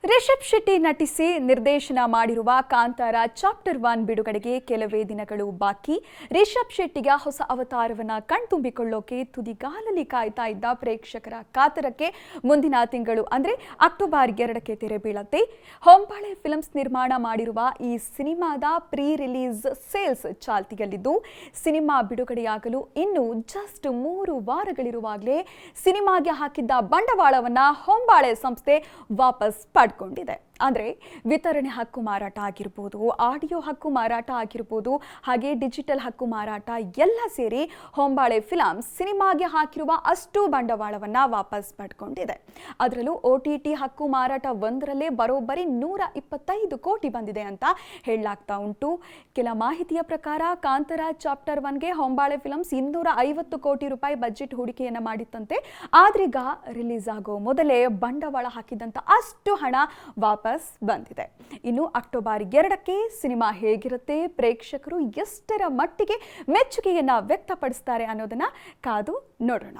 ರಿಷಬ್ ಶೆಟ್ಟಿ ನಟಿಸಿ ನಿರ್ದೇಶನ ಮಾಡಿರುವ ಕಾಂತಾರ ಚಾಪ್ಟರ್ 1 ಬಿಡುಗಡೆಗೆ ಕೆಲವೇ ದಿನಗಳು ಬಾಕಿ. ರಿಷಬ್ ಶೆಟ್ಟಿಗೆ ಹೊಸ ಅವತಾರವನ್ನ ಕಣ್ತುಂಬಿಕೊಳ್ಳೋಕೆ ತುದಿಗಾಲಲ್ಲಿ ಕಾಯ್ತಾ ಇದ್ದ ಪ್ರೇಕ್ಷಕರ ಕಾತರಕ್ಕೆ ಮುಂದಿನ ತಿಂಗಳು ಅಂದ್ರೆ ಅಕ್ಟೋಬರ್ 2ಕ್ಕೆ ತೆರೆ ಬೀಳುತ್ತೆ. ಹೊಂಬಾಳೆ ಫಿಲ್ಮ್ಸ್ ನಿರ್ಮಾಣ ಮಾಡಿರುವ ಈ ಸಿನಿಮಾದ ಪ್ರೀ ರಿಲೀಸ್ ಸೇಲ್ಸ್ ಚಾಲ್ತಿಯಲ್ಲಿದ್ದು, ಸಿನಿಮಾ ಬಿಡುಗಡೆಯಾಗಲು ಇನ್ನು ಜಸ್ಟ್ 3 ವಾರಗಳಿರುವಾಗಲೇ ಸಿನಿಮಾಗೆ ಹಾಕಿದ್ದ ಬಂಡವಾಳವನ್ನ ಹೊಂಬಾಳೆ ಸಂಸ್ಥೆ ವಾಪಸ್ ಪಡ್ಕೊಂಡಿದೆ. ಅಂದ್ರೆ ವಿತರಣೆ ಹಕ್ಕು ಮಾರಾಟ ಆಗಿರಬಹುದು, ಆಡಿಯೋ ಹಕ್ಕು ಮಾರಾಟ ಆಗಿರಬಹುದು, ಹಾಗೆ ಡಿಜಿಟಲ್ ಹಕ್ಕು ಮಾರಾಟ ಎಲ್ಲ ಸೇರಿ ಹೊಂಬಾಳೆ ಫಿಲ್ಮ್ಸ್ ಸಿನಿಮಾಗೆ ಹಾಕಿರುವ ಅಷ್ಟು ಬಂಡವಾಳವನ್ನ ವಾಪಸ್ ಪಡ್ಕೊಂಡಿದೆ. ಅದರಲ್ಲೂ OTT ಹಕ್ಕು ಮಾರಾಟ ಒಂದರಲ್ಲೇ ಬರೋಬ್ಬರಿ 125 ಕೋಟಿ ಬಂದಿದೆ ಅಂತ ಹೇಳಲಾಗ್ತಾ ಉಂಟು. ಕೆಲ ಮಾಹಿತಿಯ ಪ್ರಕಾರ ಕಾಂತಾರ ಚಾಪ್ಟರ್ 1ಗೆ ಹೊಂಬಾಳೆ ಫಿಲ್ಮ್ಸ್ 250 ಕೋಟಿ ರೂಪಾಯಿ ಬಜೆಟ್ ಹೂಡಿಕೆಯನ್ನ ಮಾಡಿತ್ತಂತೆ. ಆದ್ರೀಗ ರಿಲೀಸ್ ಆಗೋ ಮೊದಲೇ ಬಂಡವಾಳ ಹಾಕಿದಂತ ಅಷ್ಟು ಹಣ ವಾಪಸ್ ಬಂದಿದೆ. ಇನ್ನು ಅಕ್ಟೋಬರ್ 2ಕ್ಕೆ ಸಿನಿಮಾ ಹೇಗಿರುತ್ತೆ, ಪ್ರೇಕ್ಷಕರು ಎಷ್ಟರ ಮಟ್ಟಿಗೆ ಮೆಚ್ಚುಗೆಯನ್ನ ವ್ಯಕ್ತಪಡಿಸ್ತಾರೆ ಅನ್ನೋದನ್ನ ಕಾದು ನೋಡೋಣ.